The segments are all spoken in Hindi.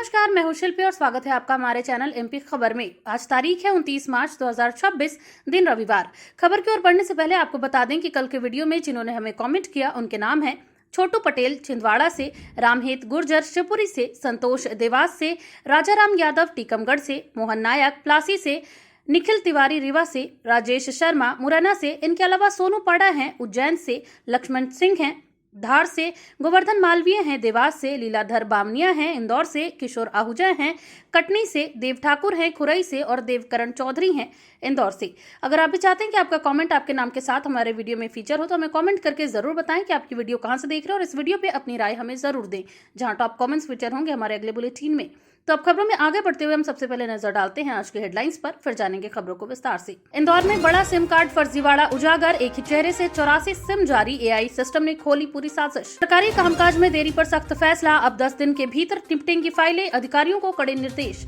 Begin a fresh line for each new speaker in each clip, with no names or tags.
नमस्कार, मैं हूं शिल्पी और स्वागत है आपका हमारे चैनल एमपी खबर में। आज तारीख है 29 मार्च 2026, दिन रविवार। खबर की ओर बढ़ने से पहले आपको बता दें कि कल के वीडियो में जिन्होंने हमें कमेंट किया उनके नाम हैं छोटू पटेल छिंदवाड़ा से, रामहेत गुर्जर शिवपुरी से, संतोष देवास से, राजाराम यादव टीकमगढ़ से, मोहन नायक प्लासी से, निखिल तिवारी रीवा से, राजेश शर्मा मुरैना से। इनके अलावा सोनू पाड़ा हैं उज्जैन से, लक्ष्मण सिंह हैं धार से, गोवर्धन मालवीय हैं देवास से, लीलाधर बामनिया हैं इंदौर से, किशोर आहूजा हैं कटनी से, देव ठाकुर हैं खुरई से और देवकरण चौधरी हैं इंदौर से। अगर आप भी चाहते हैं कि आपका कमेंट आपके नाम के साथ हमारे वीडियो में फीचर हो तो हमें कमेंट करके जरूर बताएं कि आपकी वीडियो कहां से देख रहे हैं और इस वीडियो पे अपनी राय हमें जरूर दें, जहां टॉप कमेंट्स फीचर होंगे हमारे अगले बुलेटिन में। तो अब खबरों में आगे बढ़ते हुए हम सबसे पहले नजर डालते हैं आज के हेडलाइंस पर, फिर जानेंगे खबरों को विस्तार से। इंदौर में बड़ा सिम कार्ड फर्जीवाड़ा उजागर, एक ही चेहरे से 84 सिम जारी, एआई सिस्टम ने खोली पूरी साजिश। सरकारी कामकाज में देरी पर सख्त फैसला, अब 10 दिन के भीतर निपटेंगी फाइलें, अधिकारियों को कड़े निर्देश।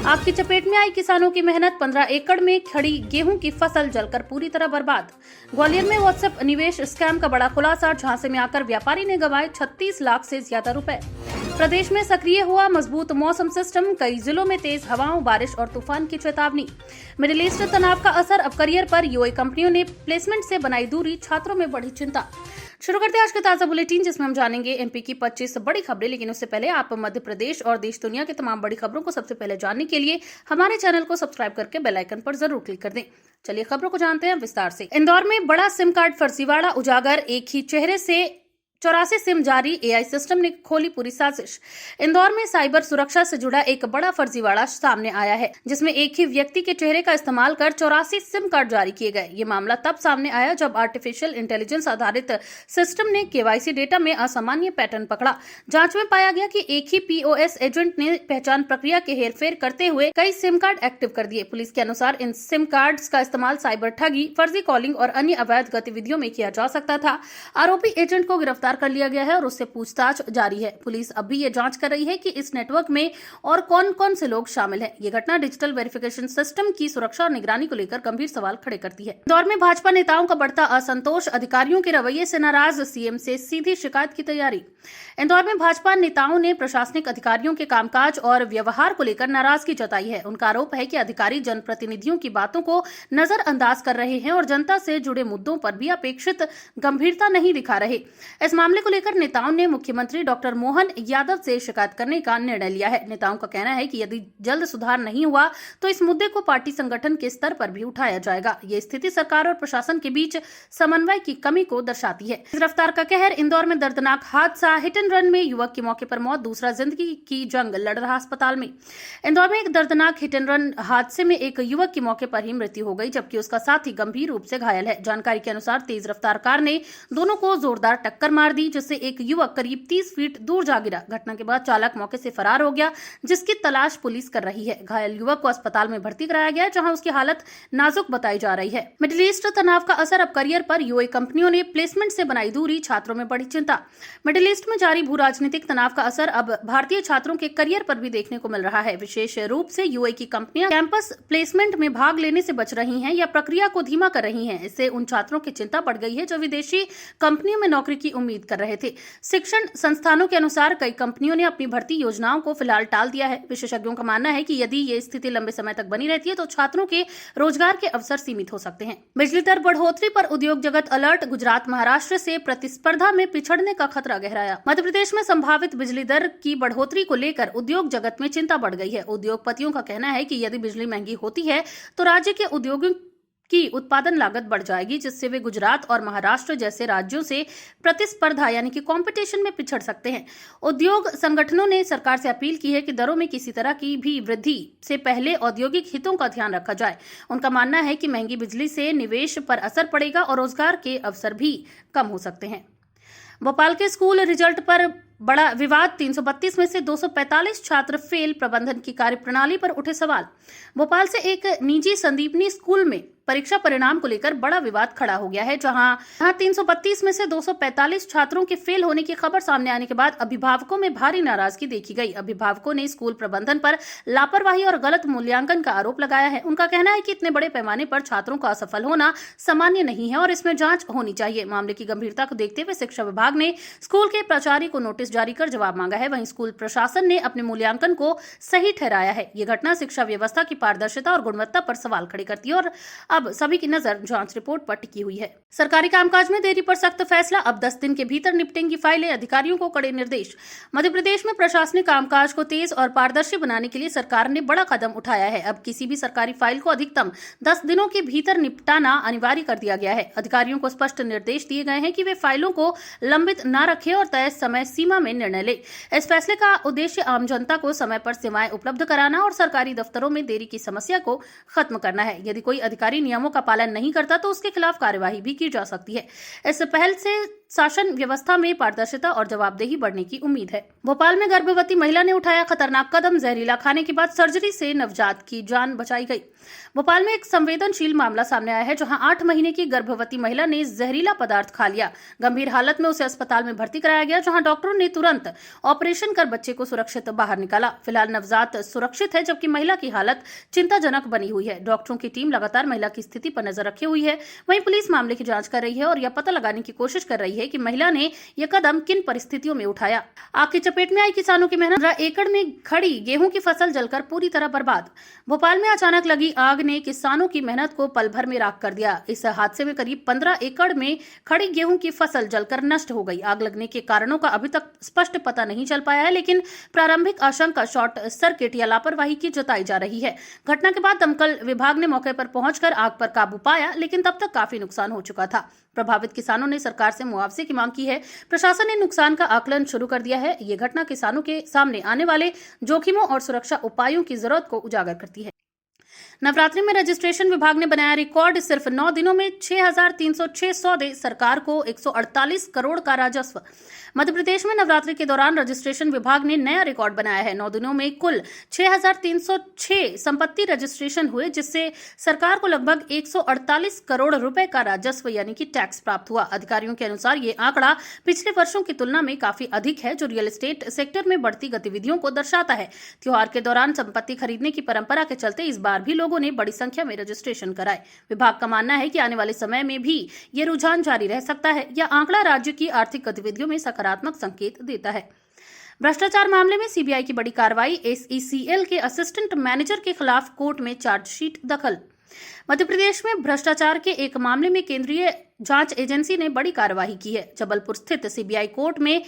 आग की चपेट में आई किसानों की मेहनत, 15 एकड़ में खड़ी गेहूं की फसल जलकर पूरी तरह बर्बाद। ग्वालियर में व्हाट्सएप निवेश स्कैम का बड़ा खुलासा, झांसे में आकर व्यापारी ने गंवाए 36 लाख से ज्यादा रुपए। प्रदेश में सक्रिय हुआ मजबूत मौसम सिस्टम, कई जिलों में तेज हवाओं, बारिश और तूफान की चेतावनी। मिडिल ईस्ट तनाव का असर अब करियर पर, यूएई कंपनियों ने प्लेसमेंट से बनाई दूरी, छात्रों में बढ़ी चिंता। शुरू करते हैं आज के ताजा बुलेटिन, जिसमें हम जानेंगे एमपी की 25 बड़ी खबरें। लेकिन उससे पहले आप मध्य प्रदेश और देश दुनिया की तमाम बड़ी खबरों को सबसे पहले जानने के लिए हमारे चैनल को सब्सक्राइब करके बेल आइकन पर जरूर क्लिक कर दें। चलिए खबरों को जानते हैं विस्तार से। इंदौर में बड़ा सिम कार्ड फर्जीवाड़ा उजागर, एक ही चेहरे से 84 सिम जारी, एआई सिस्टम ने खोली पूरी साजिश। इंदौर में साइबर सुरक्षा से जुड़ा एक बड़ा फर्जीवाड़ा सामने आया है, जिसमें एक ही व्यक्ति के चेहरे का इस्तेमाल कर 84 सिम कार्ड जारी किए गए। ये मामला तब सामने आया जब आर्टिफिशियल इंटेलिजेंस आधारित सिस्टम ने केवाईसी डेटा में असामान्य पैटर्न पकड़ा। जांच में पाया गया कि एक ही पीओएस एजेंट ने पहचान प्रक्रिया के हेरफेर करते हुए कई सिम कार्ड एक्टिव कर दिए। पुलिस के अनुसार इन सिम कार्ड्स का इस्तेमाल साइबर ठगी, फर्जी कॉलिंग और अन्य अवैध गतिविधियों में किया जा सकता था। आरोपी एजेंट को गिरफ्तार कर लिया गया है और उससे पूछताछ जारी है। पुलिस अभी ये जांच कर रही है कि इस नेटवर्क में और कौन कौन से लोग शामिल हैं। ये घटना डिजिटल वेरिफिकेशन सिस्टम की सुरक्षा और निगरानी को लेकर गंभीर सवाल खड़े करती है। इंदौर में भाजपा नेताओं का बढ़ता असंतोष, अधिकारियों के रवैये से नाराज, सीएम से सीधी शिकायत की तैयारी। इंदौर में भाजपा नेताओं ने प्रशासनिक अधिकारियों के कामकाज और व्यवहार को लेकर नाराजगी जताई है। उनका आरोप है कि अधिकारी जनप्रतिनिधियों की बातों को नजरअंदाज कर रहे हैं और जनता से जुड़े मुद्दों पर भी अपेक्षित गंभीरता नहीं दिखा रहे। इस मामले को लेकर नेताओं ने मुख्यमंत्री डॉक्टर मोहन यादव से शिकायत करने का निर्णय लिया है। नेताओं का कहना है कि यदि जल्द सुधार नहीं हुआ तो इस मुद्दे को पार्टी संगठन के स्तर पर भी उठाया जाएगा। ये स्थिति सरकार और प्रशासन के बीच समन्वय की कमी को दर्शाती है। गिरफ्तार का कहर। इंदौर में दर्दनाक हादसा, हिट एंड रन में युवक की मौके पर मौत, दूसरा जिंदगी की जंग लड़ रहा अस्पताल में। इंदौर में एक दर्दनाक हिट एंड रन हादसे में एक युवक की मौके पर ही मृत्यु हो गई, जबकि उसका साथी गंभीर रूप से घायल है। जानकारी के अनुसार तेज रफ्तार कार ने दोनों को जोरदार टक्कर मार दी, जिससे एक युवक करीब 30 फीट दूर जा गिरा। घटना के बाद चालक मौके से फरार हो गया, जिसकी तलाश पुलिस कर रही है। घायल युवक को अस्पताल में भर्ती कराया गया, जहां उसकी हालत नाजुक बताई जा रही है। मिडिल ईस्ट तनाव का असर अब करियर पर, यूएई कंपनियों ने प्लेसमेंट से बनाई दूरी, छात्रों में बड़ी चिंता। मिडिल ईस्ट में जारी भू राजनीतिक तनाव का असर अब भारतीय छात्रों के करियर पर भी देखने को मिल रहा है। विशेष रूप से यूएई की कंपनियां कैंपस प्लेसमेंट में भाग लेने से बच रही हैं या प्रक्रिया को धीमा कर रही हैं। इससे उन छात्रों की चिंता बढ़ गई है जो विदेशी कंपनियों में नौकरी की उम्मीद कर रहे थे। शिक्षण संस्थानों के अनुसार कई कंपनियों ने अपनी भर्ती योजनाओं को फिलहाल टाल दिया है। विशेषज्ञों का मानना है कि यदि ये स्थिति लंबे समय तक बनी रहती है तो छात्रों के रोजगार के अवसर सीमित हो सकते हैं। बिजली दर बढ़ोतरी पर उद्योग जगत अलर्ट, गुजरात महाराष्ट्र से प्रतिस्पर्धा में पिछड़ने का खतरा गहराया। मध्य प्रदेश में संभावित बिजली दर की बढ़ोतरी को लेकर उद्योग जगत में चिंता बढ़ गई है। उद्योगपतियों का कहना है कि यदि बिजली महंगी होती है तो राज्य के उद्योगों की उत्पादन लागत बढ़ जाएगी, जिससे वे गुजरात और महाराष्ट्र जैसे राज्यों से प्रतिस्पर्धा यानी कि कंपटीशन में पिछड़ सकते हैं। उद्योग संगठनों ने सरकार से अपील की है कि दरों में किसी तरह की भी वृद्धि से पहले औद्योगिक हितों का ध्यान रखा जाए। उनका मानना है कि महंगी बिजली से निवेश पर असर पड़ेगा और रोजगार के अवसर भी कम हो सकते हैं। भोपाल के स्कूल रिजल्ट पर बड़ा विवाद, 332 में से 245 छात्र फेल, प्रबंधन की कार्यप्रणाली पर उठे सवाल। भोपाल से एक निजी संदीपनी स्कूल में परीक्षा परिणाम को लेकर बड़ा विवाद खड़ा हो गया है, जहां 332 में से 245 छात्रों के फेल होने की खबर सामने आने के बाद अभिभावकों में भारी नाराजगी देखी गई। अभिभावकों ने स्कूल प्रबंधन पर लापरवाही और गलत मूल्यांकन का आरोप लगाया है। उनका कहना है कि इतने बड़े पैमाने पर छात्रों का असफल होना सामान्य नहीं है और इसमें जांच होनी चाहिए। मामले की गंभीरता को देखते हुए शिक्षा विभाग ने स्कूल के प्राचार्य को नोटिस जारी कर जवाब मांगा है। वहीं स्कूल प्रशासन ने अपने मूल्यांकन को सही ठहराया है। ये घटना शिक्षा व्यवस्था की पारदर्शिता और गुणवत्ता पर सवाल खड़े करती है और अब सभी की नजर जांच रिपोर्ट पर टिकी हुई है। सरकारी कामकाज में देरी पर सख्त फैसला, अब 10 दिन के भीतर निपटेंगी फाइलें, अधिकारियों को कड़े निर्देश। मध्य प्रदेश में प्रशासनिक कामकाज को तेज और पारदर्शी बनाने के लिए सरकार ने बड़ा कदम उठाया है। अब किसी भी सरकारी फाइल को अधिकतम 10 दिनों के भीतर निपटाना अनिवार्य कर दिया गया है। अधिकारियों को स्पष्ट निर्देश दिए गए हैं कि वे फाइलों को लंबित न रखें और तय समय सीमा में निर्णय ले। इस फैसले का उद्देश्य आम जनता को समय पर सेवाएं उपलब्ध कराना और सरकारी दफ्तरों में देरी की समस्या को खत्म करना है। यदि कोई अधिकारी नियमों का पालन नहीं करता तो उसके खिलाफ कार्यवाही भी की जा सकती है। इस पहल से शासन व्यवस्था में पारदर्शिता और जवाबदेही बढ़ने की उम्मीद है। भोपाल में गर्भवती महिला ने उठाया खतरनाक कदम, जहरीला खाने के बाद सर्जरी से नवजात की जान बचाई गई। भोपाल में एक संवेदनशील मामला सामने आया है, जहां 8 महीने की गर्भवती महिला ने जहरीला पदार्थ खा लिया। गंभीर हालत में उसे अस्पताल में भर्ती कराया गया, जहां डॉक्टरों ने तुरंत ऑपरेशन कर बच्चे को सुरक्षित बाहर निकाला। फिलहाल नवजात सुरक्षित है, जबकि महिला की हालत चिंताजनक बनी हुई है। डॉक्टरों की टीम लगातार महिला की स्थिति पर नजर रखी हुई है। वहीं पुलिस मामले की जांच कर रही है और यह पता लगाने की कोशिश कर रही है कि महिला ने यह कदम किन परिस्थितियों में उठाया। आग की चपेट में आई किसानों की मेहनत, 15 एकड़ में खड़ी गेहूं की फसल जलकर पूरी तरह बर्बाद। भोपाल में अचानक लगी आग ने किसानों की मेहनत को पल भर में राख कर दिया। इस हादसे में करीब 15 एकड़ में खड़ी गेहूं की फसल जलकर नष्ट हो गई। आग लगने के कारणों का अभी तक स्पष्ट पता नहीं चल पाया है, लेकिन प्रारंभिक आशंका शॉर्ट सर्किट या लापरवाही की जताई जा रही है। घटना के बाद दमकल विभाग ने मौके पर पहुंचकर आग पर काबू पाया, लेकिन तब तक काफी नुकसान हो चुका था। प्रभावित किसानों ने सरकार से मुआवजे की मांग की है। प्रशासन ने नुकसान का आकलन शुरू कर दिया है। ये घटना किसानों के सामने आने वाले जोखिमों और सुरक्षा उपायों की जरूरत को उजागर करती है। नवरात्रि में रजिस्ट्रेशन विभाग ने बनाया रिकॉर्ड, सिर्फ 9 दिनों में 6,306 सौदे, सरकार को 148 करोड़ का राजस्व। मध्य प्रदेश में नवरात्रि के दौरान रजिस्ट्रेशन विभाग ने नया रिकॉर्ड बनाया है। 9 दिनों में कुल 6,306 संपत्ति रजिस्ट्रेशन हुए, जिससे सरकार को लगभग 148 करोड़ रुपए का राजस्व यानी कि टैक्स प्राप्त हुआ। अधिकारियों के अनुसार ये आंकड़ा पिछले वर्षों की तुलना में काफी अधिक है, जो रियल एस्टेट सेक्टर में बढ़ती गतिविधियों को दर्शाता है। त्योहार के दौरान संपत्ति खरीदने की परंपरा के चलते इस बार भी लोगों ने बड़ी संख्या में रजिस्ट्रेशन कराए। विभाग का मानना है कि आने वाले समय में भी ये रुझान जारी रह सकता है। यह आंकड़ा राज्य की आर्थिक गतिविधियों में सकारात्मक संकेत देता है। भ्रष्टाचार मामले में सीबीआई की बड़ी कार्रवाई, SECL के असिस्टेंट मैनेजर के खिलाफ कोर्ट में चार्जशीट दाखिल। मध्य प्रदेश में भ्रष्टाचार के एक मामले में केंद्रीय जांच एजेंसी ने बड़ी कार्रवाई की है। जबलपुर स्थित सीबीआई कोर्ट में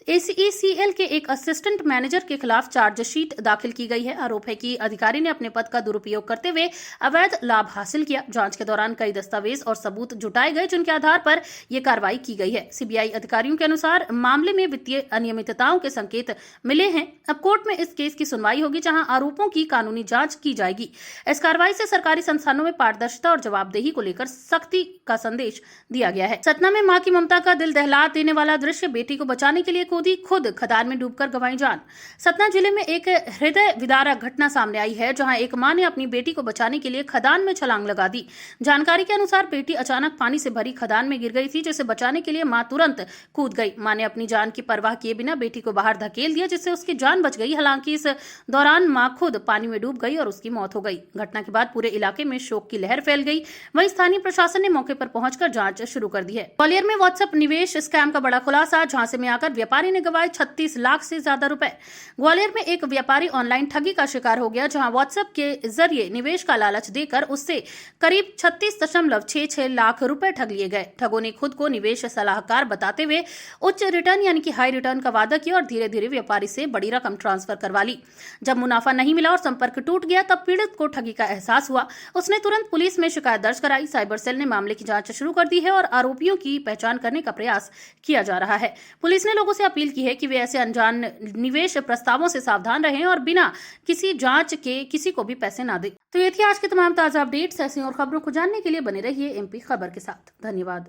SECL के एक असिस्टेंट मैनेजर के खिलाफ चार्जशीट दाखिल की गई है। आरोप है कि अधिकारी ने अपने पद का दुरुपयोग करते हुए अवैध लाभ हासिल किया। जांच के दौरान कई दस्तावेज और सबूत जुटाए गए, जिनके आधार पर यह कार्रवाई की गई है। सीबीआई अधिकारियों के अनुसार मामले में वित्तीय अनियमितताओं के संकेत मिले हैं। अब कोर्ट में इस केस की सुनवाई होगी, जहां आरोपों की कानूनी जांच की जाएगी। इस कार्रवाई से सरकारी संस्थानों में पारदर्शिता और जवाबदेही को लेकर सख्ती का संदेश दिया गया है। सतना में मां की ममता का दिल दहला देने वाला दृश्य, बेटी को बचाने के लिए कूदी खुद खदान में डूबकर गंवाई जान। सतना जिले में एक हृदय विदारक घटना सामने आई है, जहां एक मां ने अपनी बेटी को बचाने के लिए खदान में छलांग लगा दी। जानकारी के अनुसार बेटी अचानक पानी से भरी खदान में गिर गई थी, जिसे बचाने के लिए मां तुरंत कूद गई। मां ने अपनी जान की परवाह किए बिना बेटी को बाहर धकेल दिया, जिससे उसकी जान बच गई। हालांकि इस दौरान मां खुद पानी में डूब गई और उसकी मौत हो गई। घटना के बाद पूरे इलाके में शोक की लहर फैल गई। वहीं स्थानीय प्रशासन ने मौके पर पहुंचकर जांच शुरू कर दी है। ग्वालियर में व्हाट्सएप निवेश स्कैम का बड़ा खुलासा, झांसे में आकर व्यापारी ने गवाए 36 लाख से ज्यादा रुपए। ग्वालियर में एक व्यापारी ऑनलाइन ठगी का शिकार हो गया, जहां व्हाट्सएप के जरिए निवेश का लालच देकर उससे करीब 36.66 लाख रुपए ठग लिए गए। ठगों ने खुद को निवेश सलाहकार बताते हुए उच्च रिटर्न यानी कि हाई रिटर्न का वादा किया और धीरे धीरे व्यापारी से बड़ी रकम ट्रांसफर करवा ली। जब मुनाफा नहीं मिला और संपर्क टूट गया, तब पीड़ित को ठगी का एहसास हुआ। उसने तुरंत पुलिस में शिकायत दर्ज कराई। साइबर सेल ने मामले की जांच शुरू कर दी है और आरोपियों की पहचान करने का प्रयास किया जा रहा है। पुलिस ने लोगों से अपील की है कि वे ऐसे अनजान निवेश प्रस्तावों से सावधान रहें और बिना किसी जांच के किसी को भी पैसे ना दें। तो ये थी आज की तमाम ताजा अपडेट्स। ऐसी और खबरों को जानने के लिए बने रहिए MP खबर के साथ। धन्यवाद।